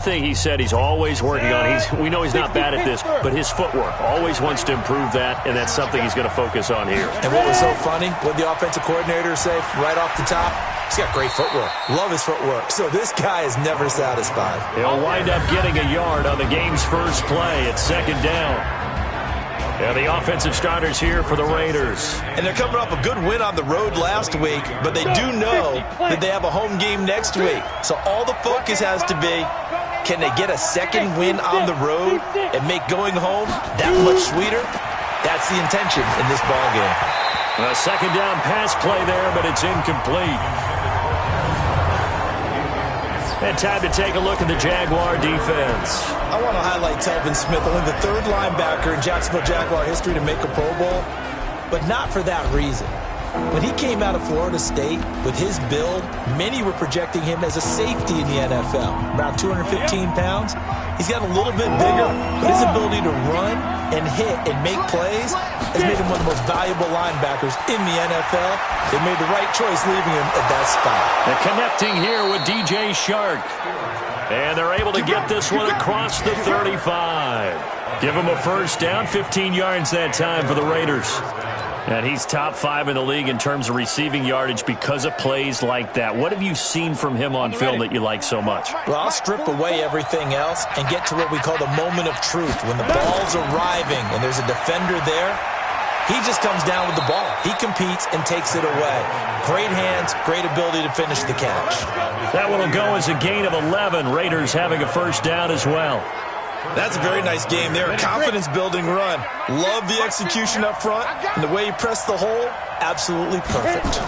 Thing he said he's always working on. We know he's not bad at this, but his footwork, always wants to improve that, and that's something he's going to focus on here. And what was so funny, what the offensive coordinator say right off the top, he's got great footwork. Love his footwork. So this guy is never satisfied. He'll wind up getting a yard on the game's first play at second down. And the offensive starters here for the Raiders. And they're coming off a good win on the road last week, but they do know that they have a home game next week. So all the focus has to be, can they get a second win on the road and make going home that much sweeter? That's the intention in this ballgame. A second down pass play there, but it's incomplete. And time to take a look at the Jaguar defense. I want to highlight Telvin Smith, only the third linebacker in Jacksonville Jaguar history to make a Pro Bowl, but not for that reason. When he came out of Florida State with his build, many were projecting him as a safety in the NFL. Around 215 pounds. He's got a little bit bigger, but his ability to run and hit and make plays has made him one of the most valuable linebackers in the NFL. They made the right choice leaving him at that spot. They're connecting here with DJ Shark. And they're able to get this one across the 35. Give him a first down, 15 yards that time for the Raiders. And he's top 5 in the league in terms of receiving yardage because of plays like that. What have you seen from him on film that you like so much? Well, I'll strip away everything else and get to what we call the moment of truth. When the ball's arriving and there's a defender there, he just comes down with the ball. He competes and takes it away. Great hands, great ability to finish the catch. That one will go as a gain of 11. Raiders having a first down as well. That's a very nice game there. Confidence-building run. Love the execution up front. And the way he pressed the hole, absolutely perfect.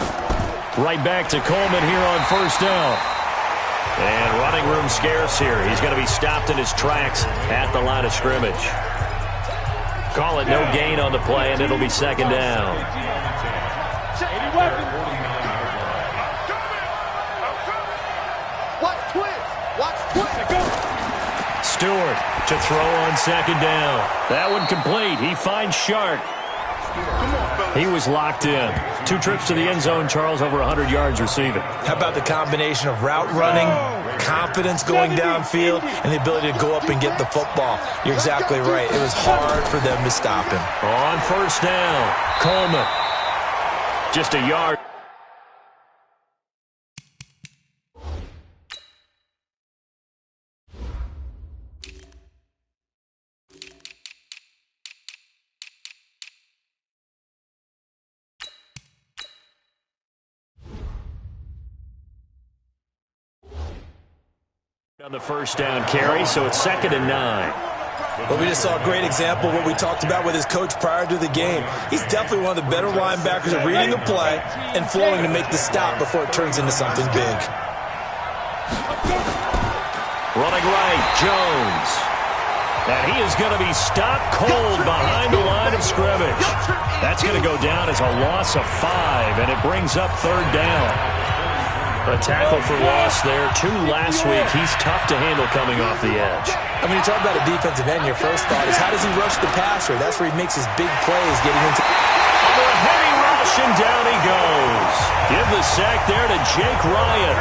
Right back to Coleman here on first down. And running room scarce here. He's going to be stopped in his tracks at the line of scrimmage. Call it no gain on the play, and it'll be second down. Stewart to throw on second down. That one complete. He finds Shark. He was locked in. 2 trips to the end zone, Charles, over 100 yards receiving. How about the combination of route running, confidence going downfield, and the ability to go up and get the football? You're exactly right. It was hard for them to stop him. On first down, Coleman. Just a yard. On the first down carry, so it's 2nd and 9. Well, we just saw a great example of what we talked about with his coach prior to the game. He's definitely one of the better linebackers at reading the play and flowing to make the stop before it turns into something big. Running right, Jones. And he is going to be stopped cold behind the line of scrimmage. That's going to go down as a loss of 5, and it brings up 3rd down. A tackle for loss there. 2 last week. He's tough to handle coming off the edge. I mean, you talk about a defensive end, your first thought is how does he rush the passer? That's where he makes his big plays getting into... Under a heavy rush, and down he goes. Give the sack there to Jake Ryan.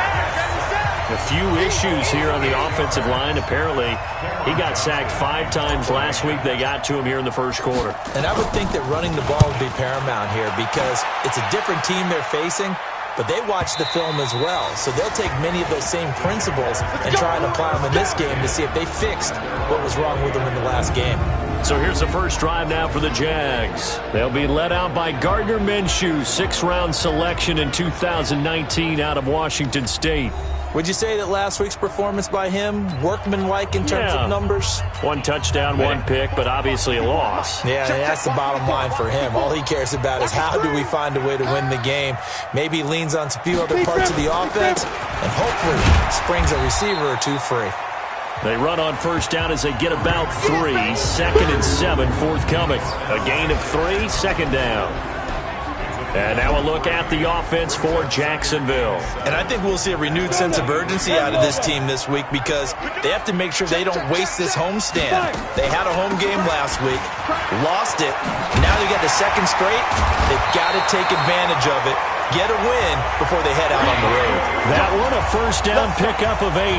A few issues here on the offensive line. Apparently, he got sacked 5 times last week. They got to him here in the first quarter. And I would think that running the ball would be paramount here because it's a different team they're facing. But they watch the film as well, so they'll take many of those same principles and try and apply them in this game to see if they fixed what was wrong with them in the last game. So here's the first drive now for the Jags. They'll be led out by Gardner Minshew, 6th-round selection in 2019 out of Washington State. Would you say that last week's performance by him, workmanlike in terms of numbers? 1 touchdown, 1 pick, but obviously a loss. Yeah, that's the bottom line for him. All he cares about is how do we find a way to win the game. Maybe he leans on a few other parts of the offense and hopefully springs a receiver or 2 free. They run on first down as they get about 3. 2nd and 7 forthcoming. A gain of 3, 2nd down. And now a look at the offense for Jacksonville. And I think we'll see a renewed sense of urgency out of this team this week because they have to make sure they don't waste this homestand. They had a home game last week, lost it. Now they got the 2nd straight. They've got to take advantage of it, get a win before they head out on the road. That one, a first down pickup of 8.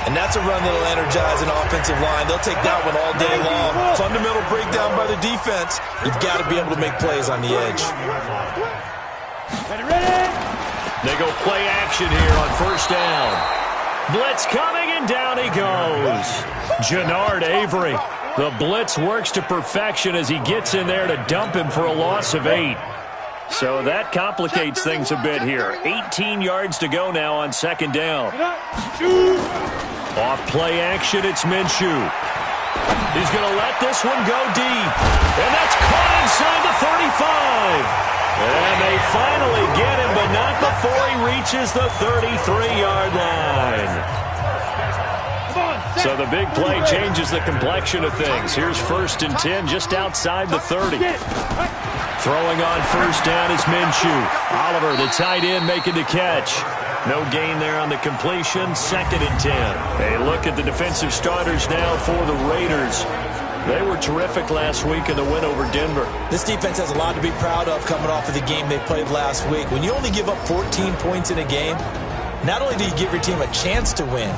And that's a run that'll energize an offensive line. They'll take that one all day long. Fundamental breakdown by the defense. You've got to be able to make plays on the edge. They go play action here on first down. Blitz coming, and down he goes. Jannard Avery. The blitz works to perfection as he gets in there to dump him for a loss of 8. So that complicates things a bit here. 18 yards to go now on second down. Off play action, it's Minshew. He's going to let this one go deep. And that's caught inside the 35. And they finally get him, but not before he reaches the 33-yard line. So the big play changes the complexion of things. Here's 1st and 10 just outside the 30. Throwing on first down is Minshew. Oliver, the tight end, making the catch. No gain there on the completion. 2nd and 10. A look at the defensive starters now for the Raiders. They were terrific last week in the win over Denver. This defense has a lot to be proud of coming off of the game they played last week. When you only give up 14 points in a game, not only do you give your team a chance to win,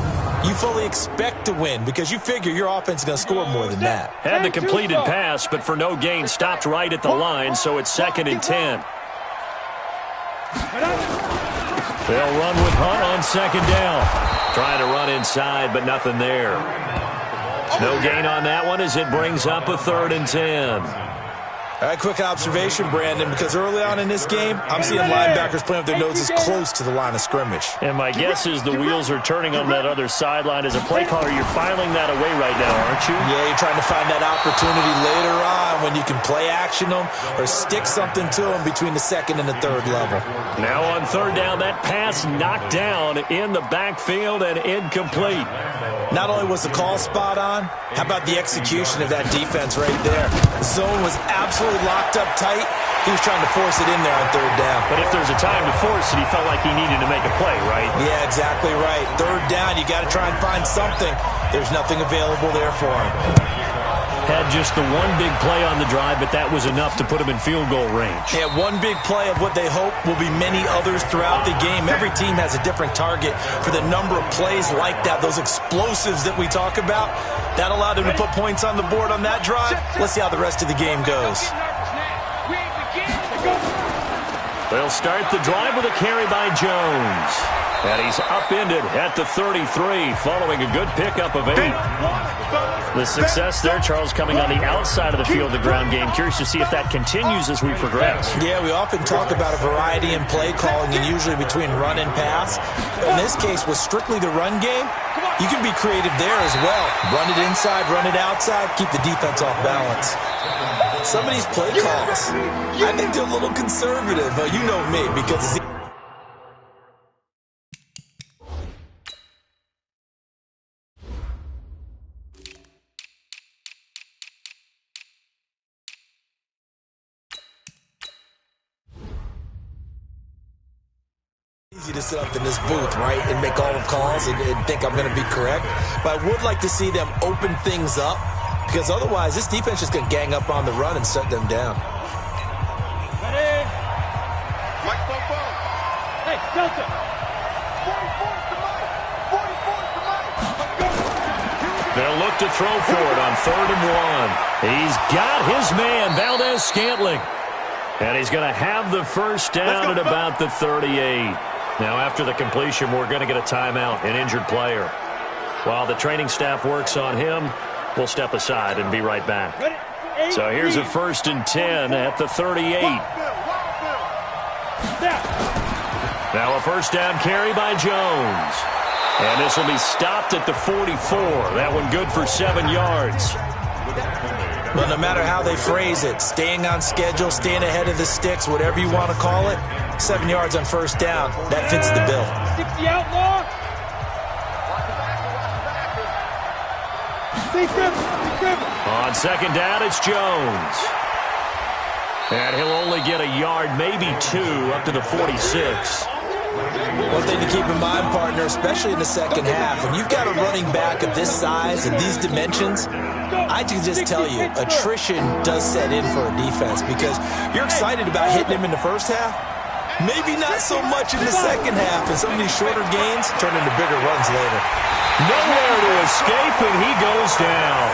you fully expect to win because you figure your offense is going to score more than that. Had the completed pass, but for no gain, stopped right at the line, so it's 2nd and 10. They'll run with Hunt on second down. Trying to run inside, but nothing there. No gain on that one as it brings up a 3rd and 10. All right, quick observation, Brandon, because early on in this game, I'm seeing linebackers playing with their noses close to the line of scrimmage. And my guess is the wheels are turning on that other sideline. As a play caller, you're filing that away right now, aren't you? Yeah, you're trying to find that opportunity later on when you can play action them or stick something to them between the 2nd and the 3rd level. Now on 3rd down, that pass knocked down in the backfield and incomplete. Not only was the call spot on, how about the execution of that defense right there? The zone was absolutely locked up tight. He was trying to force it in there on 3rd down. But if there's a time to force it, he felt like he needed to make a play, right? Yeah, exactly right. 3rd down, you got to try and find something. There's nothing available there for him. Had just the one big play on the drive, but that was enough to put him in field goal range. Yeah, one big play of what they hope will be many others throughout the game. Every team has a different target for the number of plays like that, those explosives that we talk about. That allowed them to put points on the board on that drive. Let's see how the rest of the game goes. They'll start the drive with a carry by Jones. And he's upended at the 33 following a good pickup of 8. The success there, Charles, coming on the outside of the field, the ground game. Curious to see if that continues as we progress. Yeah, we often talk about a variety in play calling and usually between run and pass. But in this case, with strictly the run game, you can be creative there as well. Run it inside, run it outside, keep the defense off balance. Some of these play calls, I think they're a little conservative. You know me, because it's easy to sit up in this booth, right, and make all the calls and think I'm going to be correct. But I would like to see them open things up because otherwise this defense is going to gang up on the run and shut them down. Hey, Delta. They'll look to throw for it on 3rd and 1. He's got his man, Valdez-Scantling. And he's going to have the first down at about the 38. Now, after the completion, we're going to get a timeout, an injured player. While the training staff works on him, we'll step aside and be right back. So here's a 1st and 10 at the 38. Now a first down carry by Jones. And this will be stopped at the 44. That one good for 7 yards. Well, no matter how they phrase it, staying on schedule, staying ahead of the sticks, whatever you want to call it, 7 yards on first down, that fits the bill. 60 outlaw. On second down, it's Jones. And he'll only get a yard, maybe 2, up to the 46. One thing to keep in mind, partner, especially in the second half, when you've got a running back of this size and these dimensions, I can just tell you, attrition does set in for a defense because you're excited about hitting him in the first half. Maybe not so much in the second half, and some of these shorter gains turn into bigger runs later. Nowhere to escape, and he goes down.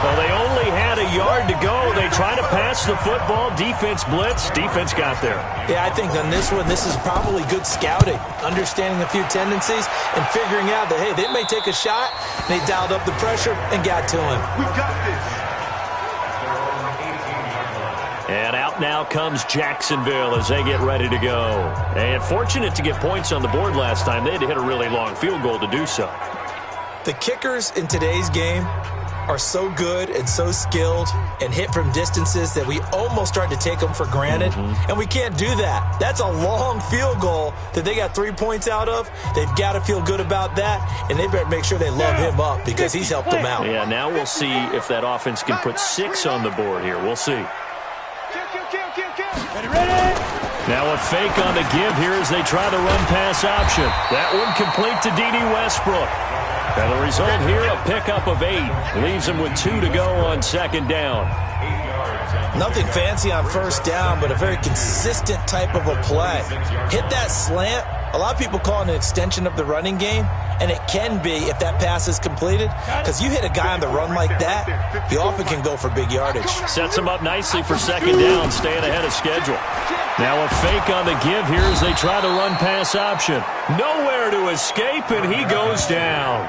Well, they only had a yard to go. They try to pass the football. Defense blitz. Defense got there. Yeah, I think on this one, this is probably good scouting, understanding a few tendencies and figuring out that, hey, they may take a shot. They dialed up the pressure and got to him. We got this. And out now comes Jacksonville as they get ready to go. And fortunate to get points on the board last time. They had to hit a really long field goal to do so. The kickers in today's game are so good and so skilled and hit from distances that we almost start to take them for granted. And we can't do that. That's a long field goal that they got 3 points out of. They've got to feel good about that, and they better make sure they love him up because he's helped them out. Yeah, now we'll see if that offense can put 6 on the board here. We'll see. Ready. Now a fake on the give here as they try the run-pass option. That one complete to D.D. Westbrook. And the result here, a pickup of 8. Leaves him with 2 to go on second down. Nothing fancy on first down, but a very consistent type of a play. Hit that slant. A lot of people call it an extension of the running game, and it can be if that pass is completed, because you hit a guy on the run like that, he often can go for big yardage. Sets him up nicely for second down, staying ahead of schedule. Now a fake on the give here as they try the run-pass option. Nowhere to escape, and he goes down.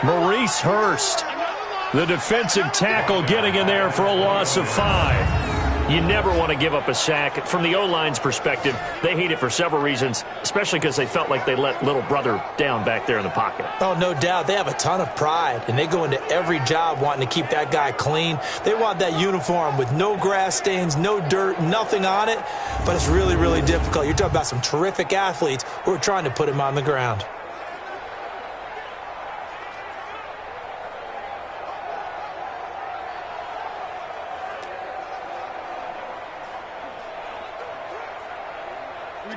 Maurice Hurst, the defensive tackle, getting in there for a loss of 5. You never want to give up a sack. From the O-line's perspective, they hate it for several reasons, especially because they felt like they let little brother down back there in the pocket. Oh, no doubt. They have a ton of pride, and they go into every job wanting to keep that guy clean. They want that uniform with no grass stains, no dirt, nothing on it, but it's really, really difficult. You're talking about some terrific athletes who are trying to put him on the ground.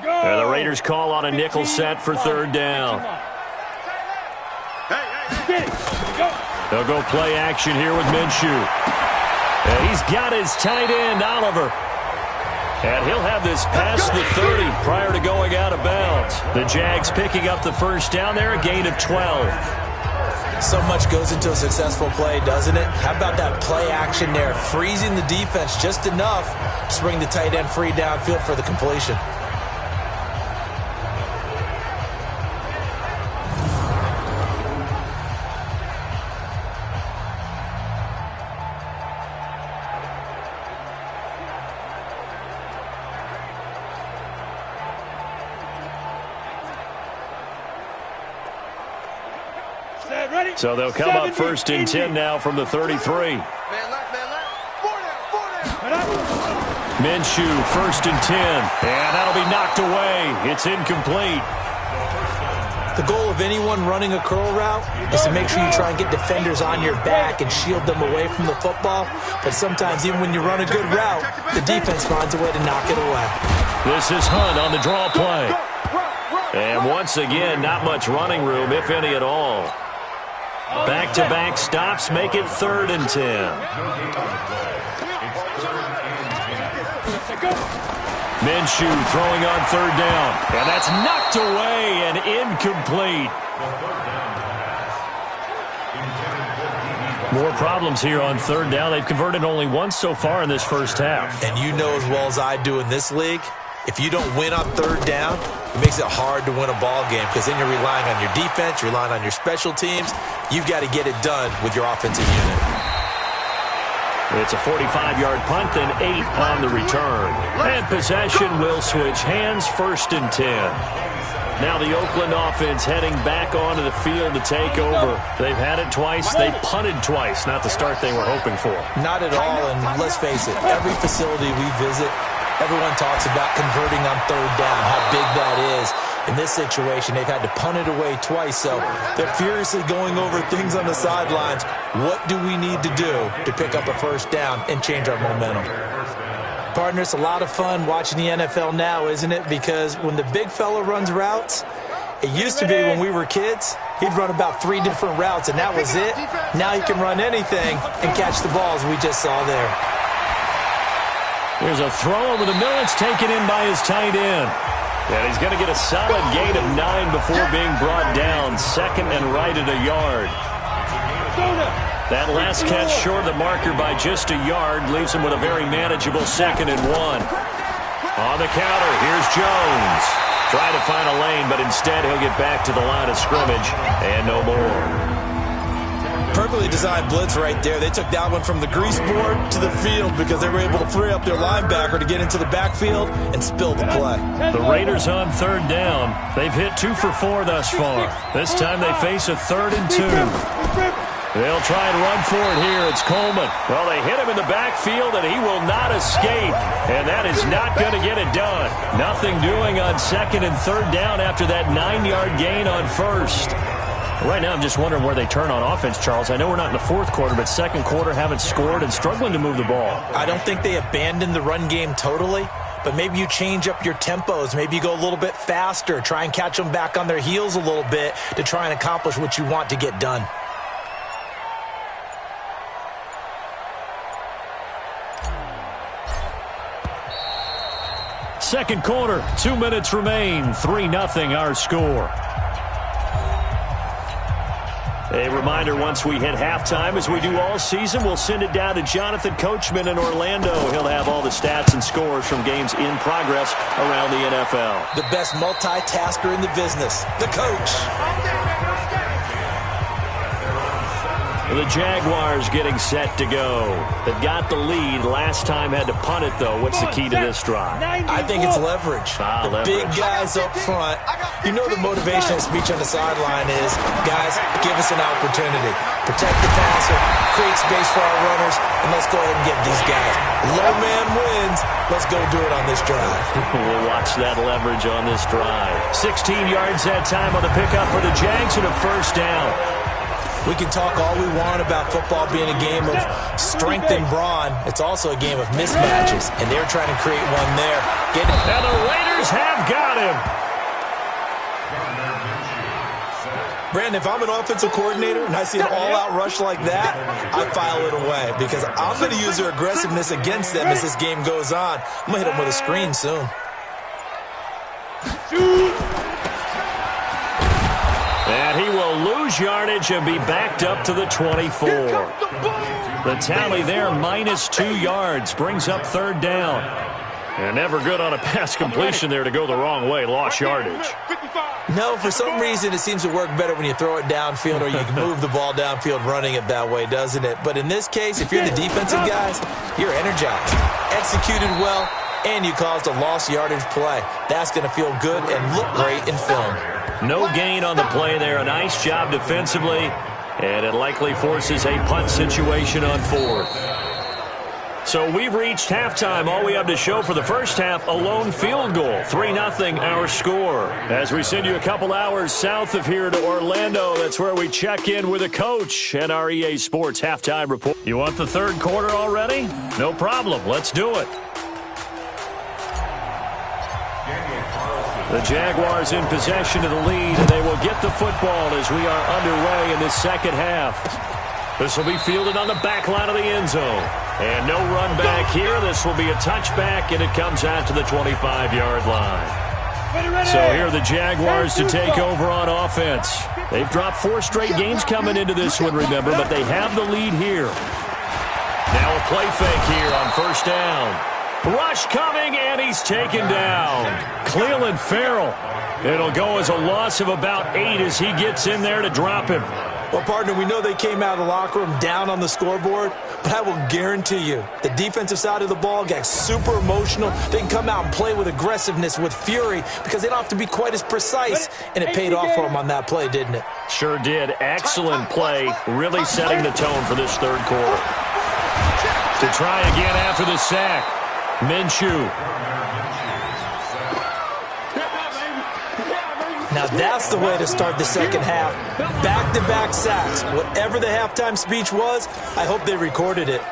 And the Raiders call on a nickel set for third down. They'll go play action here with Minshew. And he's got his tight end, Oliver. And he'll have this past the 30 prior to going out of bounds. The Jags picking up the first down there, a gain of 12. So much goes into a successful play, doesn't it? How about that play action there? Freezing the defense just enough to bring the tight end free downfield for the completion. So they'll come up first and 10 now from the 33. Minshew, first and 10. And that'll be knocked away. It's incomplete. The goal of anyone running a curl route is to make sure you try and get defenders on your back and shield them away from the football. But sometimes even when you run a good route, the defense finds a way to knock it away. This is Hunt on the draw play. And once again, not much running room, if any at all. Back-to-back stops make it 3rd and 10. Minshew throwing on 3rd down. And that's knocked away and incomplete. More problems here on 3rd down. They've converted only once so far in this first half. And you know as well as I do in this league, if you don't win on 3rd down, it makes it hard to win a ball game because then you're relying on your defense, you're relying on your special teams. You've got to get it done with your offensive unit. It's a 45-yard punt and 8 on the return. And possession will switch hands, 1st and 10. Now the Oakland offense heading back onto the field to take over. They've had it twice. They've punted twice. Not the start they were hoping for. Not at all, and let's face it, every facility we visit, everyone talks about converting on 3rd down, how big that is. In this situation, they've had to punt it away twice, so they're furiously going over things on the sidelines. What do we need to do to pick up a 1st down and change our momentum? Partner, it's a lot of fun watching the NFL now, isn't it? Because when the big fella runs routes, it used to be when we were kids, he'd run about 3 different routes, and that was it. Now he can run anything and catch the balls we just saw there. There's a throw over the middle. It's taken in by his tight end. And he's going to get a solid gain of 9 before being brought down. Second and right at a yard. That last catch short of the marker by just a yard leaves him with a very manageable 2nd and 1. On the counter, here's Jones. Trying to find a lane, but instead he'll get back to the line of scrimmage and no more. Perfectly designed blitz right there. They took that one from the grease board to the field because they were able to free up their linebacker to get into the backfield and spill the play. The Raiders on 3rd down. They've hit 2 for 4 thus far. This time they face a 3rd and 2. They'll try and run for it here. It's Coleman. Well, they hit him in the backfield, and he will not escape. And that is not going to get it done. Nothing doing on 2nd and 3rd down after that 9-yard gain on 1st. Right now, I'm just wondering where they turn on offense, Charles. I know we're not in the 4th quarter, but 2nd quarter haven't scored and struggling to move the ball. I don't think they abandoned the run game totally, but maybe you change up your tempos. Maybe you go a little bit faster, try and catch them back on their heels a little bit to try and accomplish what you want to get done. Second quarter, 2 minutes remain, 3-0 our score. A reminder, once we hit halftime, as we do all season, we'll send it down to Jonathan Coachman in Orlando. He'll have all the stats and scores from games in progress around the NFL. The best multitasker in the business, the coach. The Jaguars getting set to go. They've got the lead. Last time had to punt it, though. What's the key to this drive? I think it's leverage. The big guys up front. You know the motivational speech on the sideline is, guys, give us an opportunity. Protect the passer, create space for our runners, and let's go ahead and get these guys. Low man wins. Let's go do it on this drive. We'll watch that leverage on this drive. 16 yards that time on the pickup for the Jags and a 1st down. We can talk all we want about football being a game of strength and brawn. It's also a game of mismatches, and they're trying to create one there. And the Raiders have got him. Brandon, if I'm an offensive coordinator and I see an all-out rush like that, I file it away because I'm going to use their aggressiveness against them as this game goes on. I'm going to hit them with a screen soon. And he will lose yardage and be backed up to the 24. The tally there, -2 yards, brings up 3rd down. And never good on a pass completion there to go the wrong way, lost yardage. No, for some reason it seems to work better when you throw it downfield or you can move the ball downfield running it that way, doesn't it? But in this case, if you're the defensive guys, you're energized, executed well, and you caused a lost yardage play. That's going to feel good and look great in film. No gain on the play there. A nice job defensively, and it likely forces a punt situation on 4th. So we've reached halftime. All we have to show for the first half, a lone field goal. 3-0 our score. As we send you a couple hours south of here to Orlando, that's where we check in with a coach and our EA Sports halftime report. You want the 3rd quarter already? No problem. Let's do it. The Jaguars in possession of the lead, and they will get the football as we are underway in the 2nd half. This will be fielded on the back line of the end zone. And no run back here. This will be a touchback, and it comes out to the 25-yard line. So here are the Jaguars to take over on offense. They've dropped 4 straight games coming into this one, remember, but they have the lead here. Now a play fake here on 1st down. Rush coming, and he's taken down. Cleveland Farrell. It'll go as a loss of about 8 as he gets in there to drop him. Well, partner, we know they came out of the locker room down on the scoreboard, but I will guarantee you the defensive side of the ball got super emotional. They can come out and play with aggressiveness, with fury, because they don't have to be quite as precise, and it paid off for them on that play, didn't it? Sure did. Excellent play, really setting the tone for this 3rd quarter. To try again after the sack. Minshew. Now that's the way to start the 2nd half. Back-to-back sacks. Whatever the halftime speech was, I hope they recorded it.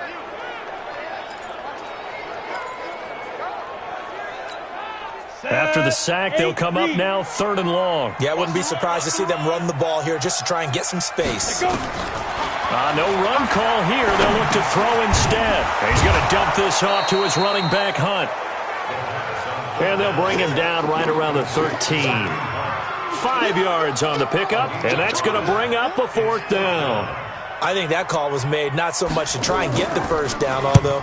After the sack, they'll come up now 3rd and long. Yeah, I wouldn't be surprised to see them run the ball here just to try and get some space. No run call here. They'll look to throw instead. He's going to dump this off to his running back, Hunt. And they'll bring him down right around the 13. 5 yards on the pickup, and that's going to bring up a 4th down. I think that call was made not so much to try and get the first down, although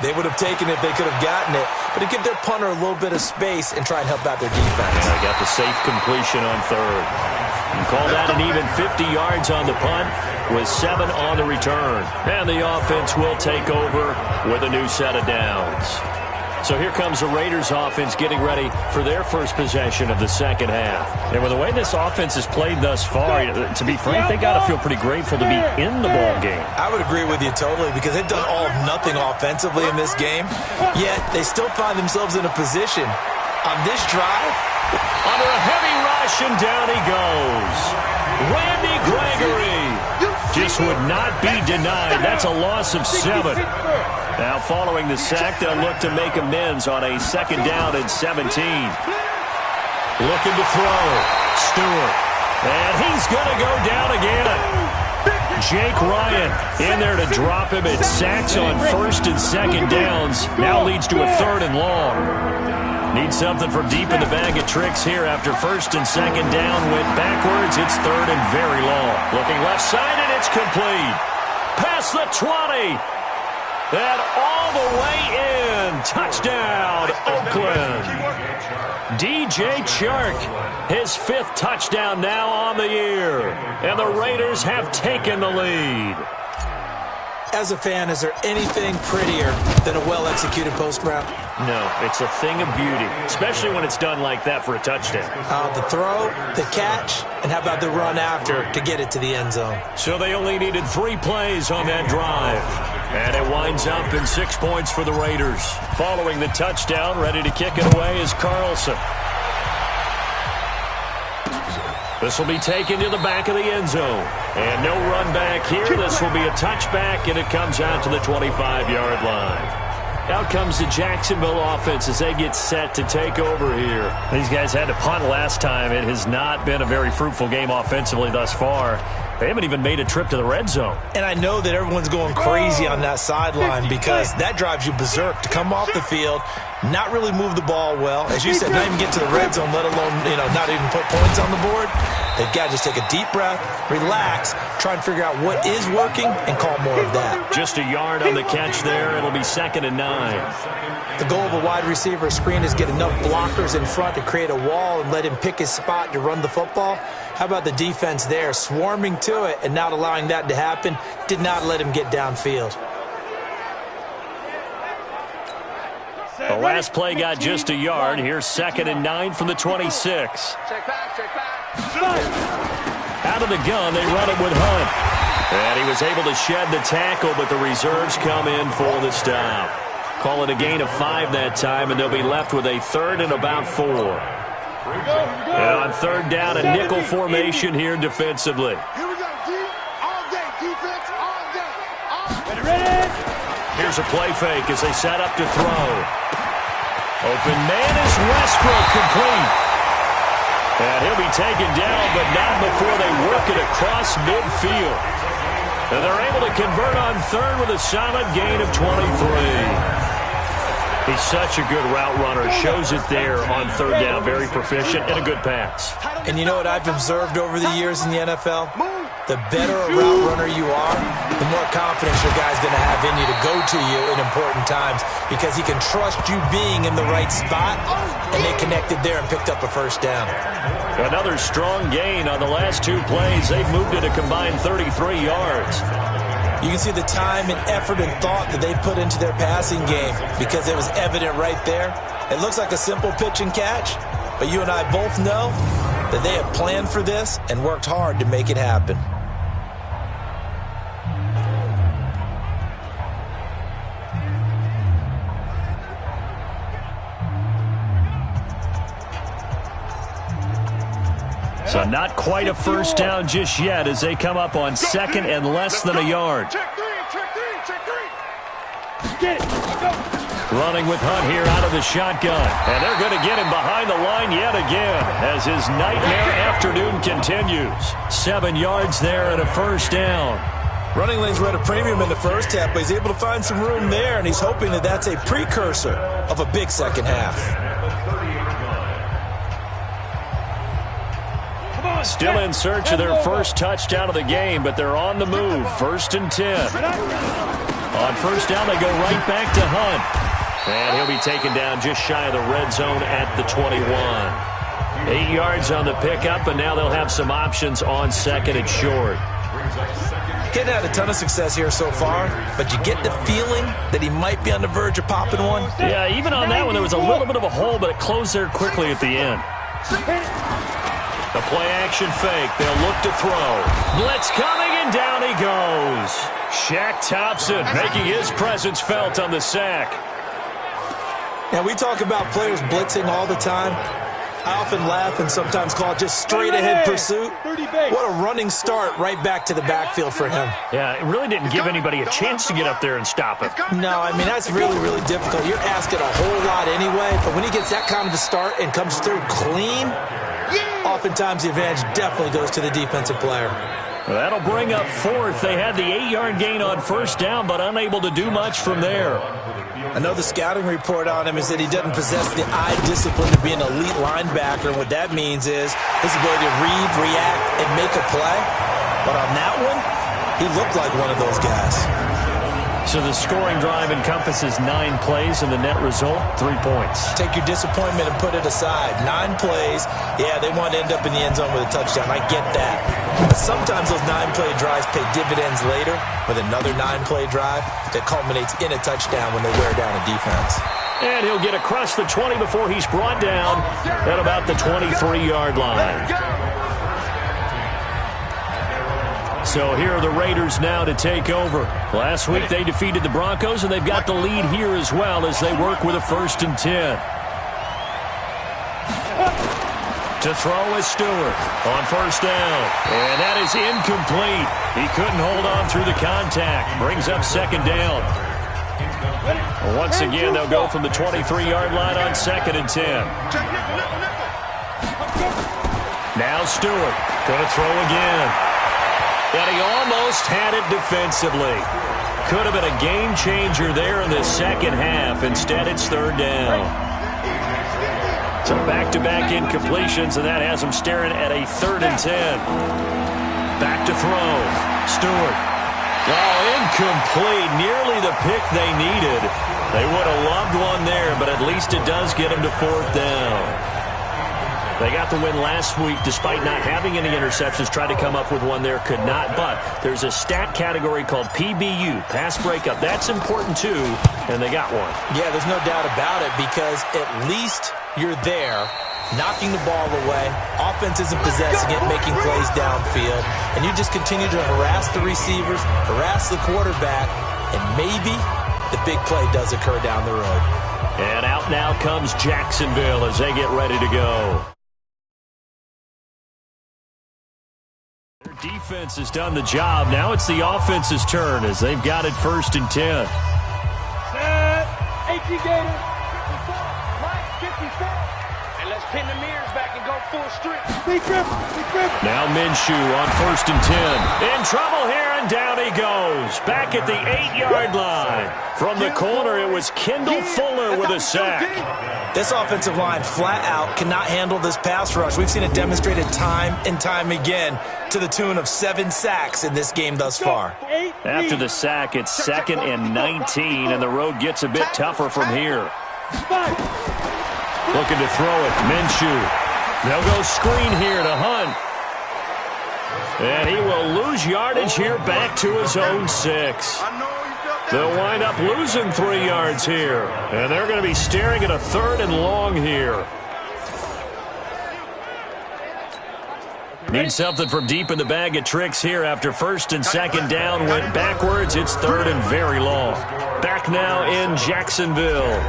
they would have taken it if they could have gotten it, but to give their punter a little bit of space and try and help out their defense. And they got the safe completion on 3rd. And call that an even 50 yards on the punt with 7 on the return. And the offense will take over with a new set of downs. So here comes the Raiders offense getting ready for their first possession of the second half. And with the way this offense has played thus far, to be frank, they got to feel pretty grateful to be in the ball game. I would agree with you totally because they've done all of nothing offensively in this game, yet they still find themselves in a position on this drive. Under a heavy rush, and down he goes. Randy Gregory just would not be denied. That's a loss of 7. Now, following the sack, they'll look to make amends on a 2nd down and 17. Looking to throw. Stewart. And he's going to go down again. Jake Ryan in there to drop him. It sacks on 1st and 2nd downs. Now leads to a 3rd and long. Needs something from deep in the bag of tricks here after 1st and 2nd down. Went backwards. It's 3rd and very long. Looking left side, and it's complete. Past the 20. And all the way in. Touchdown, Oakland. DJ Chark, his 5th touchdown now on the year. And the Raiders have taken the lead. As a fan, is there anything prettier than a well-executed post route? No, it's a thing of beauty, especially when it's done like that for a touchdown. The throw, the catch, and how about the run after to get it to the end zone? So they only needed 3 plays on that drive. And it winds up in 6 points for the Raiders. Following the touchdown, ready to kick it away is Carlson. This will be taken to the back of the end zone. And no run back here. This will be a touchback, and it comes out to the 25-yard line. Out comes the Jacksonville offense as they get set to take over here. These guys had to punt last time. It has not been a very fruitful game offensively thus far. They haven't even made a trip to the red zone. And I know that everyone's going crazy on that sideline because that drives you berserk to come off the field, not really move the ball well. As you said, not even get to the red zone, let alone, not even put points on the board. They've got to just take a deep breath, relax, try and figure out what is working, and call more of that. Just a yard on the catch there. It'll be 2nd and 9. The goal of a wide receiver screen is get enough blockers in front to create a wall and let him pick his spot to run the football. How about the defense there, swarming to it and not allowing that to happen? Did not let him get downfield. The last play got just a yard. Here's 2nd and 9 from the 26. Check back. Out of the gun, they run it with Hunt. And he was able to shed the tackle, but the reserves come in for the stop. Call it a gain of 5 that time, and they'll be left with a 3rd and about 4. And on 3rd down, a nickel formation here defensively. Here we go, D. All day. Defense, all day. Ready? Here's a play fake as they set up to throw. Open man is Westbrook, complete. And he'll be taken down, but not before they work it across midfield. And they're able to convert on 3rd with a solid gain of 23. He's such a good route runner. Shows it there on 3rd down. Very proficient and a good pass. And you know what I've observed over the years in the NFL? The better a route runner you are, the more confidence your guy's going to have in you to go to you in important times because he can trust you being in the right spot, and they connected there and picked up a 1st down. Another strong gain on the last 2 plays. They've moved it a combined 33 yards. You can see the time and effort and thought that they put into their passing game because it was evident right there. It looks like a simple pitch and catch, but you and I both know that they have planned for this and worked hard to make it happen. So not quite a 1st down just yet as they come up on 2nd and less than a yard. Check three. Get it. Go. Running with Hunt here out of the shotgun. And they're going to get him behind the line yet again as his nightmare afternoon continues. 7 yards there and a 1st down. Running lanes were at a premium in the first half, but he's able to find some room there, and he's hoping that that's a precursor of a big second half. Still in search of their first touchdown of the game, but they're on the move. 1st and 10. On first down, they go right back to Hunt. And he'll be taken down just shy of the red zone at the 21. 8 yards on the pickup, and now they'll have some options on 2nd and short. Getting had a ton of success here so far, but you get the feeling that he might be on the verge of popping one. Yeah, even on that one, there was a little bit of a hole, but it closed there quickly at the end. The play-action fake. They'll look to throw. Blitz coming, and down he goes. Shaq Thompson making his presence felt on the sack. Now, we talk about players blitzing all the time. I often laugh and sometimes call it just straight-ahead pursuit. What a running start right back to the backfield for him. Yeah, it really didn't give anybody a chance to get up there and stop him. No, I mean, that's really, really difficult. You're asking a whole lot anyway, but when he gets that kind of a start and comes through clean, oftentimes the advantage definitely goes to the defensive player. Well, that'll bring up 4th. They had the 8-yard gain on first down, but unable to do much from there. Another scouting report on him is that he doesn't possess the eye discipline to be an elite linebacker, and what that means is his ability to read, react, and make a play. But on that one, he looked like one of those guys. So the scoring drive encompasses 9 plays, and the net result, 3 points. Take your disappointment and put it aside. 9 plays, yeah, they want to end up in the end zone with a touchdown. I get that. But sometimes those 9-play drives pay dividends later with another 9-play drive that culminates in a touchdown when they wear down a defense. And he'll get across the 20 before he's brought down at about the 23-yard line. So here are the Raiders now to take over. Last week they defeated the Broncos, and they've got the lead here as well as they work with a 1st and 10. To throw is Stewart on first down. And that is incomplete. He couldn't hold on through the contact. Brings up 2nd down. Once again, they'll go from the 23-yard line on 2nd and 10. Now Stewart going to throw again. And he almost had it defensively. Could have been a game changer there in the second half. Instead, it's 3rd down. So back-to-back incompletions, and that has them staring at a 3rd and 10. Back to throw. Stewart. Oh, incomplete. Nearly the pick they needed. They would have loved one there, but at least it does get them to 4th down. They got the win last week despite not having any interceptions. Tried to come up with one there, could not. But there's a stat category called PBU, pass breakup. That's important too, and they got one. Yeah, there's no doubt about it because at least you're there, knocking the ball away. Offense isn't possessing it, making plays downfield. And you just continue to harass the receivers, harass the quarterback, and maybe the big play does occur down the road. And out now comes Jacksonville as they get ready to go. Their defense has done the job. Now it's the offense's turn as they've got it 1st and 10. Set. 18 Gators. 54. And let's pin the mirrors back and go full strip. Big grip. Now Minshew on 1st and 10. In trouble here, and down he goes. Back at the 8-yard line. From the corner, it was Kendall Fuller with a sack. This offensive line flat out cannot handle this pass rush. We've seen it demonstrated time and time again to the tune of 7 sacks in this game thus far. After the sack, it's 2nd and 19, and the road gets a bit tougher from here. Looking to throw it, Minshew. They'll go screen here to Hunt. And he will lose yardage here back to his own 6. They'll wind up losing 3 yards here. And they're going to be staring at a 3rd and long here. Need something from deep in the bag of tricks here after 1st and 2nd down went backwards. It's 3rd and very long. Back now in Jacksonville.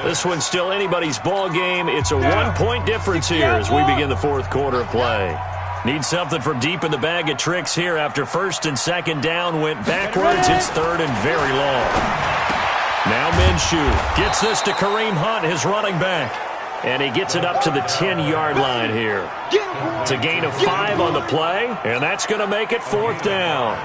This one's still anybody's ball game. It's a 1-point difference here as we begin the 4th quarter of play. Need something from deep in the bag of tricks here after 1st and 2nd down went backwards. It's 3rd and very long. Now Minshew gets this to Kareem Hunt, his running back. And he gets it up to the 10-yard line here. It's a gain of 5 on the play, and that's going to make it 4th down.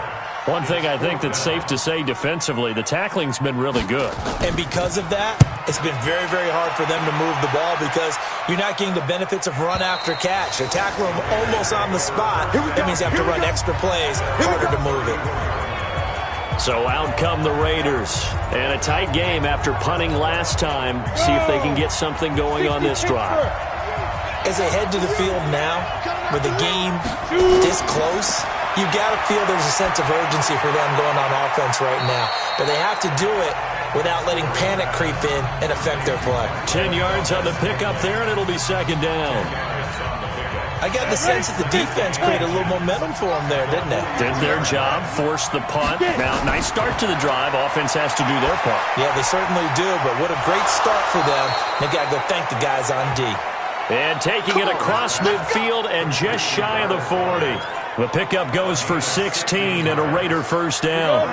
One thing I think that's safe to say defensively, the tackling's been really good. And because of that, it's been very, very hard for them to move the ball because you're not getting the benefits of run after catch. They tackle them almost on the spot. That means you have to run extra plays, harder to move it. So out come the Raiders. And a tight game after punting last time. See if they can get something going on this drive. As they head to the field now, with the game this close, you got to feel there's a sense of urgency for them going on offense right now. But they have to do it without letting panic creep in and affect their play. 10 yards on the pickup there, and it'll be second down. I got the sense that the defense created a little momentum for them there, didn't they? Did their job, forced the punt. Now, nice start to the drive. Offense has to do their part. Yeah, they certainly do, but what a great start for them. They got to go thank the guys on D. And taking it across midfield and just shy of the 40. The pickup goes for 16 and a Raider first down.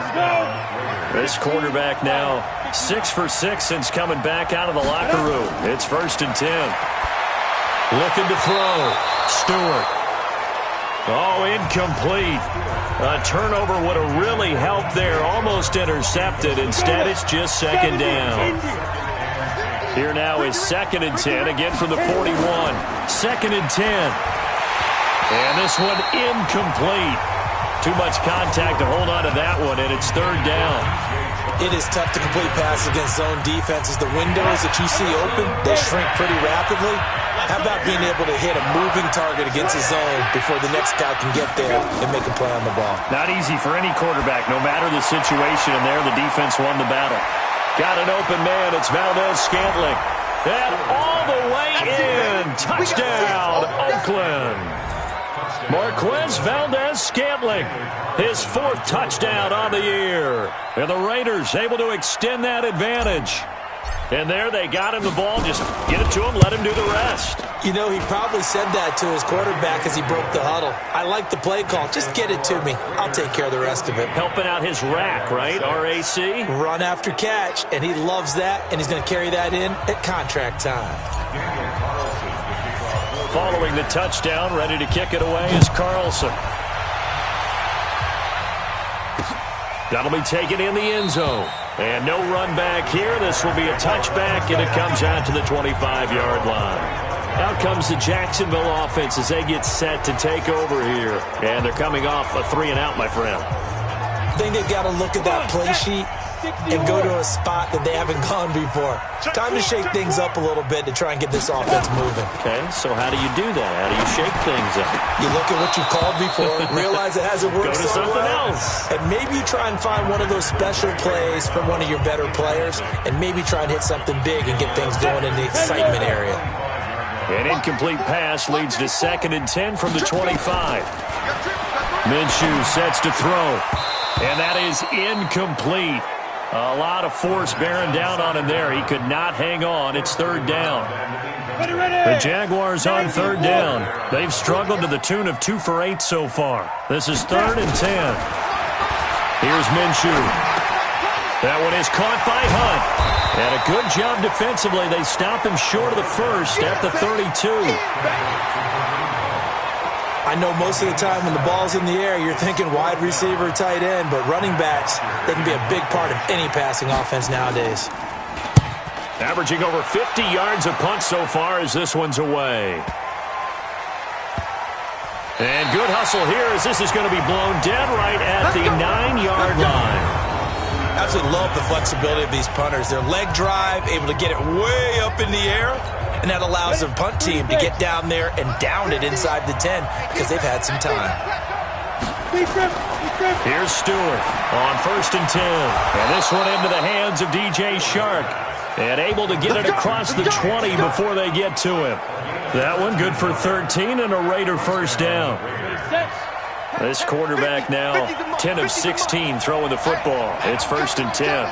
This quarterback now 6 for 6 since coming back out of the locker room. It's 1st and 10. Looking to throw. Stewart. Oh, incomplete. A turnover would have really helped there. Almost intercepted. Instead, it's just second down. Here now is 2nd and 10. Again from the 41. 2nd and 10. And this one incomplete. Too much contact to hold on to that one, and it's 3rd down. It is tough to complete passes against zone defenses. The windows that you see open, they shrink pretty rapidly. How about being able to hit a moving target against a zone before the next guy can get there and make a play on the ball? Not easy for any quarterback, no matter the situation, and there the defense won the battle. Got an open man. It's Valdez-Scantling. And all the way in. Touchdown, Oakland. Marquez Valdez-Scantling, his 4th touchdown on the year. And the Raiders able to extend that advantage. And there they got him the ball. Just get it to him, let him do the rest. You know, he probably said that to his quarterback as he broke the huddle. I like the play call. Just get it to me. I'll take care of the rest of it. Helping out his rack, right? RAC? Run after catch, and he loves that, and he's going to carry that in at contract time. Following the touchdown, ready to kick it away is Carlson. That'll be taken in the end zone. And no run back here. This will be a touchback, and it comes out to the 25-yard line. Out comes the Jacksonville offense as they get set to take over here. And they're coming off a 3-and-out, my friend. I think they've got to look at that play sheet and go to a spot that they haven't gone before. Time to shake things up a little bit to try and get this offense moving. Okay, so how do you do that? How do you shake things up? You look at what you've called before, realize it hasn't worked so well. Go to something else. And maybe you try and find one of those special plays from one of your better players, and maybe try and hit something big and get things going in the excitement area. An incomplete pass leads to 2nd and 10 from the 25. Minshew sets to throw, and that is incomplete. A lot of force bearing down on him there. He could not hang on. It's 3rd down. The Jaguars on 3rd down. They've struggled to the tune of 2 for 8 so far. This is 3rd and 10. Here's Minshew. That one is caught by Hunt. And a good job defensively. They stop him short of the first at the 32. I know most of the time when the ball's in the air, you're thinking wide receiver, tight end, but running backs, they can be a big part of any passing offense nowadays. Averaging over 50 yards a punt so far as this one's away. And good hustle here as this is going to be blown dead right at the 9-yard line. Absolutely love the flexibility of these punters. Their leg drive, able to get it way up in the air, and that allows their punt team to get down there and down it inside the 10 because they've had some time. Here's Stewart on 1st and 10. And this one into the hands of DJ Shark. And able to get it across the 20 before they get to him. That one good for 13 and a Raider first down. This quarterback now 10 of 16 throwing the football. It's 1st and 10.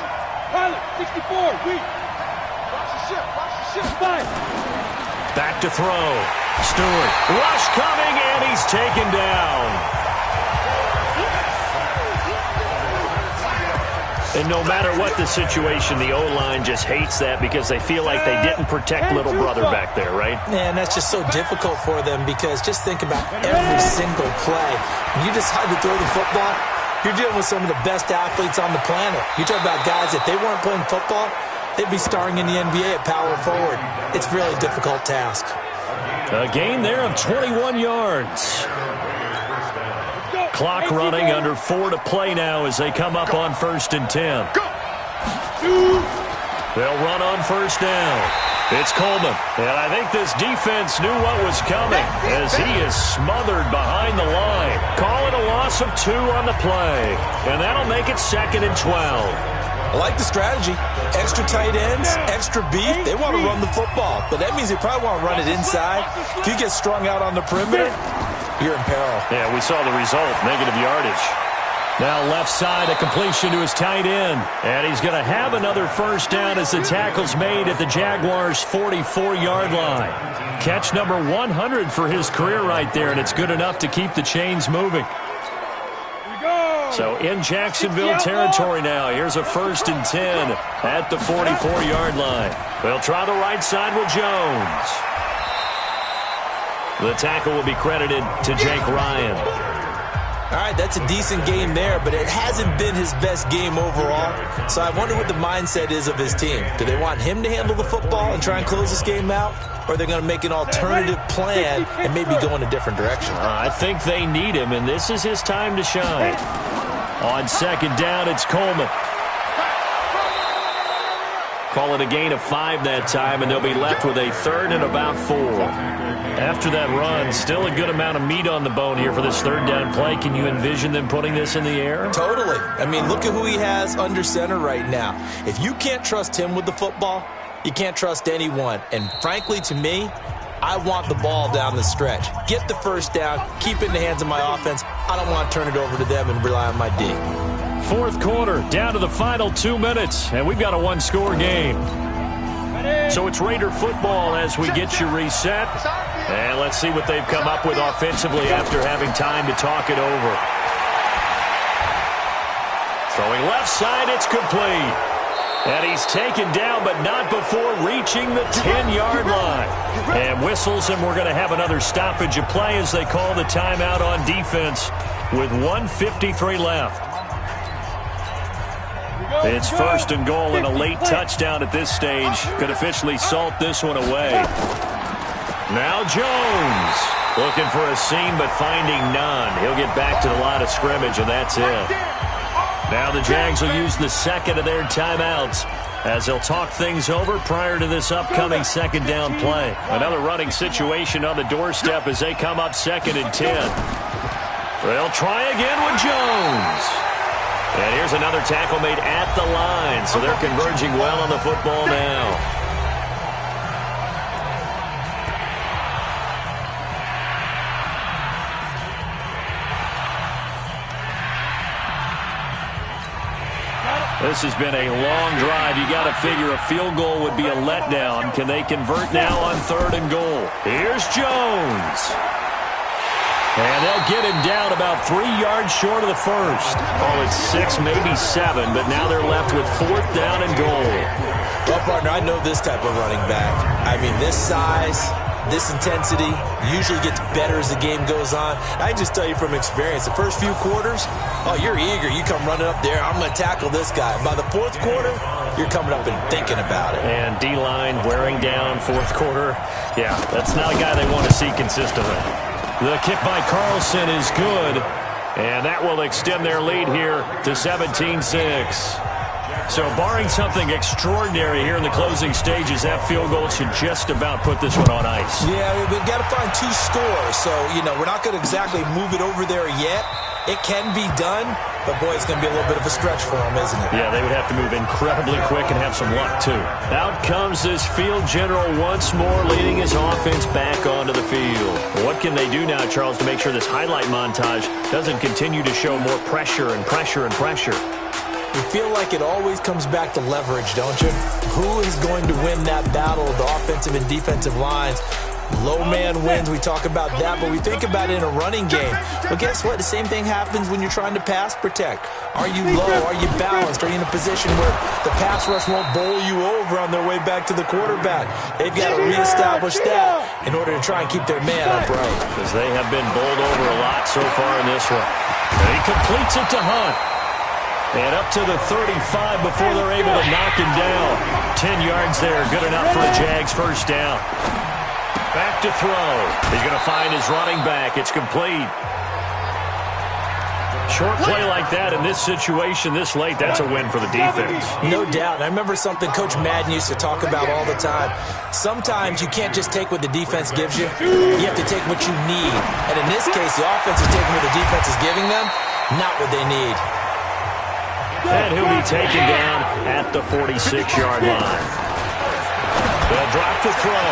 Back to throw. Stewart. Rush coming, and he's taken down. And no matter what the situation, the O-line just hates that because they feel like they didn't protect little brother back there, right? Man, that's just so difficult for them because just think about every single play. When you decide to throw the football, You're dealing with some of the best athletes on the planet. You talk about guys, if they weren't playing football, they'd be starring in the NBA at power forward. It's a really difficult task. A gain there of 21 yards. Clock running, under 4 to play now as they come up on 1st and 10. They'll run on 1st down. It's Coleman, and I think this defense knew what was coming as he is smothered behind the line. Call it a loss of 2 on the play, and that'll make it 2nd and 12. I like the strategy. Extra tight ends, extra beef. They want to run the football, but that means they probably want to run it inside. If you get strung out on the perimeter, you're in peril. Yeah, we saw the result, negative yardage. Now left side, a completion to his tight end. And he's going to have another 1st down as the tackle's made at the Jaguars' 44-yard line. Catch number 100 for his career right there, and it's good enough to keep the chains moving. So in Jacksonville territory now, here's a 1st and 10 at the 44-yard line. They'll try the right side with Jones. The tackle will be credited to Jake Ryan. All right, that's a decent game there, but it hasn't been his best game overall. So I wonder what the mindset is of his team. Do they want him to handle the football and try and close this game out? Or are they going to make an alternative plan and maybe go in a different direction? I think they need him, and this is his time to shine. On 2nd down, it's Coleman. Call it a gain of 5 that time, and they'll be left with a 3rd and about 4. After that run, still a good amount of meat on the bone here for this 3rd down play. Can you envision them putting this in the air? Totally. I mean, look at who he has under center right now. If you can't trust him with the football, you can't trust anyone. And frankly, to me, I want the ball down the stretch. Get the 1st down, keep it in the hands of my offense. I don't want to turn it over to them and rely on my D. 4th quarter, down to the final 2 minutes, and we've got a 1-score game. So it's Raider football as we get you reset. And let's see what they've come up with offensively after having time to talk it over. Throwing left side, it's complete. And he's taken down, but not before reaching the 10-yard line. And whistles, and we're going to have another stoppage of play as they call the timeout on defense with 1:53 left. It's 1st and goal, and a late touchdown at this stage could officially salt this one away. Now Jones looking for a seam but finding none. He'll get back to the line of scrimmage, and that's it. Now the Jags will use the 2nd of their timeouts as they'll talk things over prior to this upcoming 2nd down play. Another running situation on the doorstep as they come up 2nd and 10. They'll try again with Jones. And here's another tackle made at the line, so they're converging well on the football now. This has been a long drive. You got to figure a field goal would be a letdown. Can they convert now on 3rd and goal? Here's Jones. And they'll get him down about 3 yards short of the 1st. Oh, it's 6, maybe 7, but now they're left with 4th down and goal. Well, partner, I know this type of running back. I mean, this size, this intensity usually gets better as the game goes on. I just tell you from experience, the first few quarters, oh, you're eager. You come running up there, I'm going to tackle this guy. By the 4th quarter, you're coming up and thinking about it. And D-line wearing down 4th quarter. Yeah, that's not a guy they want to see consistently. The kick by Carlson is good, and that will extend their lead here to 17-6. So barring something extraordinary here in the closing stages, that field goal should just about put this one on ice. Yeah, we've got to find 2 scores. So, we're not going to exactly move it over there yet. It can be done, but, boy, it's going to be a little bit of a stretch for them, isn't it? Yeah, they would have to move incredibly quick and have some luck, too. Out comes this field general once more, leading his offense back onto the field. What can they do now, Charles, to make sure this highlight montage doesn't continue to show more pressure and pressure and pressure? You feel like it always comes back to leverage, don't you? Who is going to win that battle of the offensive and defensive lines? Low man wins. We talk about that, but we think about it in a running game. But guess what? The same thing happens when you're trying to pass protect. Are you low? Are you balanced? Are you in a position where the pass rush won't bowl you over on their way back to the quarterback? They've got to reestablish that in order to try and keep their man upright. Because they have been bowled over a lot so far in this one. And he completes it to Hunt. And up to the 35 before they're able to knock him down. 10 yards there, good enough for a Jags first down. Back to throw. He's going to find his running back. It's complete. Short play like that in this situation this late, that's a win for the defense. No doubt. And I remember something Coach Madden used to talk about all the time. Sometimes you can't just take what the defense gives you. You have to take what you need. And in this case, the offense is taking what the defense is giving them, not what they need. And he'll be taken down at the 46-yard line. They'll drop the throw.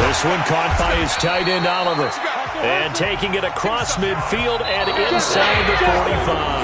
This one caught by his tight end, Oliver. And taking it across midfield and inside the 45.